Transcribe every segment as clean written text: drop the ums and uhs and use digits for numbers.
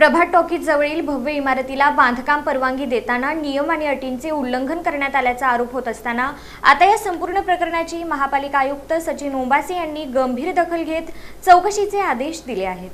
प्रभात talkies जवळील भव्य इमारतीला बांधकाम परवानगी देताना नियम आणि अटींचे उल्लंघन करण्यात आल्याचा आरोप होत असताना आता या संपूर्ण प्रकरणाची महापालिका आयुक्त सचिन ओंबासे यांनी गंभीर दखल घेत चौकशीचे आदेश दिले आहेत।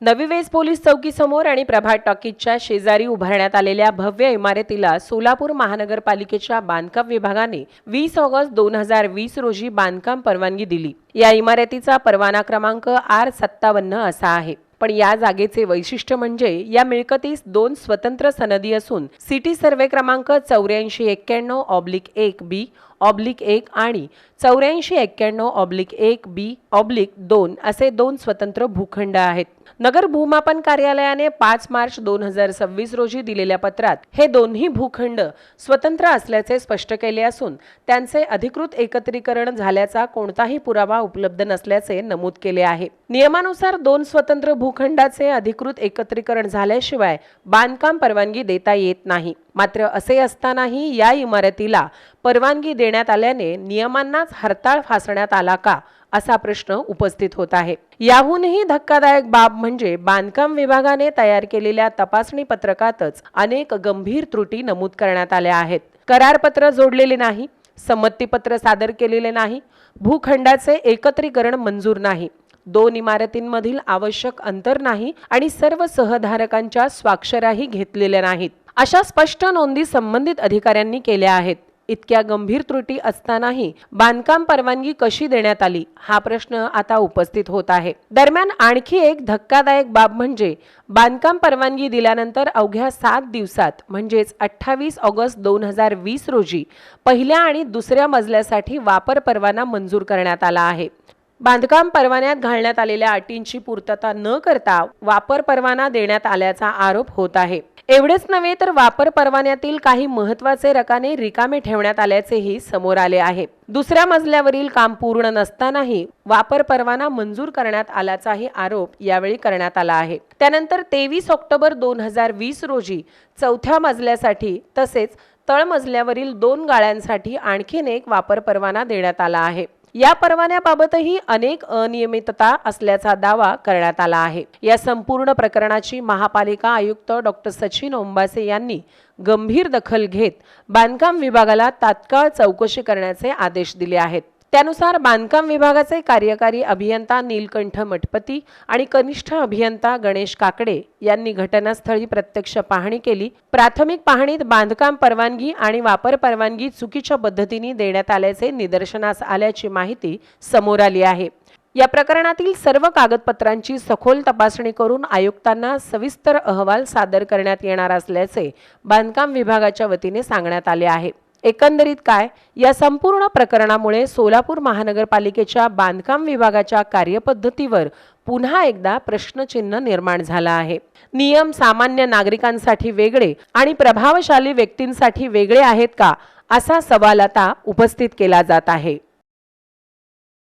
नवी वेस पोलीस चौकीसमोर आणि प्रभात टॉकीजच्या शेजारी उभारण्यात आलेल्या भव्य इमारतीला सोलापूर महानगरपालिकेच्या बांधकाम विभागाने 20 ऑगस्ट 2020 रोजी बांधकाम परवानगी दिली। या इमारतीचा परवाना क्रमांक R57 असा आहे। पण या जागेचे वैशिष्ट्य म्हणजे या मिळकतीस 2 स्वतंत्र सनदी असून सिटी सर्वे क्रमांक 8491/1B/1 आणि 8491/1B/2 असे 2 स्वतंत्र भूखंड आहेत। नगर भूमापन कार्यालयाने 5 मार्च 2026 रोजी दिलेल्या पत्रात हे दोन्ही भूखंड स्वतंत्र असल्याचे स्पष्ट केले असून त्यांचे अधिकृत एकत्रीकरण झाल्याचा कोणताही पुरावा उपलब्ध नसल्याचे नमूद केले आहे। नियमानुसार 2 स्वतंत्र भूखंडाचे अधिकृत एकत्रीकरण झाल्याशिवाय बांधकाम परवानगी देता येत नाही। मात्र असे असतानाही या इमारतीला परवानगी देण्यात आल्याने नियमांनाच हरताळ फासण्यात आला का असा प्रश्न उपस्थित होत आहे। याहूनही धक्कादायक बाब म्हणजे बांधकाम विभागाने तयार केलेल्या तपासणी पत्रकातच अनेक गंभीर त्रुटी नमूद करण्यात आल्या आहेत। करारपत्र जोडलेले नाही, संमतीपत्र सादर केलेले नाही, भूखंडाचे एकत्रीकरण मंजूर नाही, 2 इमारतींमधील आवश्यक अंतर नाही आणि सर्व सहधारकांच्या स्वाक्षराही घेतलेल्या नाहीत अशा स्पष्ट नोंदी संबंधित अधिकाऱ्यांनी केल्या आहेत। इतक्या गंभीर त्रुटी असतानाही बांधकाम परवानगी कशी देण्यात आली हा प्रश्न आता उपस्थित होत आहे। दरम्यान आणखी एक धक्कादायक बाब म्हणजे बांधकाम परवानगी दिल्यानंतर अवघ्या 7 दिवसात म्हणजेच 28 ऑगस्ट 2020 रोजी पहिल्या आणि दुसऱ्या मजल्यासाठी वापर परवाना मंजूर करण्यात आला आहे। बांधकाम परवान्यात घालण्यात आलेल्या अटींची पूर्तता न करता वापर परवाना देण्यात आल्याचा आरोप होत आहे। एवढेच नव्हे तर वापर परवान्यातील काही महत्त्वाचे रकाने रिकामे ठेवण्यात आल्याचेही समोर आले आहे। दुसऱ्या मजल्यावरील काम पूर्ण नसतानाही वापर परवाना मंजूर करण्यात आल्याचाही आरोप यावेळी करण्यात आला आहे। त्यानंतर 23 ऑक्टोबर 2020 रोजी चौथ्या मजल्यासाठी तसेच तळमजल्यावरील 2 गाळ्यांसाठी आणखीन एक वापर परवाना देण्यात आला आहे। या परवान्याबाबतही अनेक अनियमितता असल्याचा दावा करण्यात आला आहे। या संपूर्ण प्रकरणाची महापालिका आयुक्त डॉक्टर सचिन ओंबासे यांनी गंभीर दखल घेत बांधकाम विभागाला तात्काळ चौकशी करण्याचे आदेश दिले आहेत। त्यानुसार बांधकाम विभागाचे कार्यकारी अभियंता नीलकंठ मठपती आणि कनिष्ठ अभियंता गणेश काकडे यांनी घटनास्थळी प्रत्यक्ष पाहणी केली। प्राथमिक पाहणीत बांधकाम परवानगी आणि वापर परवानगी चुकीच्या पद्धतीने देण्यात आल्याचे निदर्शनास आल्याची माहिती समोर आली आहे। या प्रकरणातील सर्व कागदपत्रांची सखोल तपासणी करून आयुक्तांना सविस्तर अहवाल सादर करण्यात येणार असल्याचे बांधकाम विभागाच्या वतीने सांगण्यात आले आहे। एकंदरीत काय, या संपूर्ण प्रकरणामुळे सोलापूर महानगरपालिकेच्या बांधकाम विभागाच्या कार्यपद्धतीवर पुन्हा एकदा प्रश्नचिन्ह निर्माण झाला आहे। नियम सामान्य नागरिकांसाठी वेगळे आणि प्रभावशाली व्यक्तींसाठी वेगळे आहेत का असा सवाल आता उपस्थित केला जात आहे।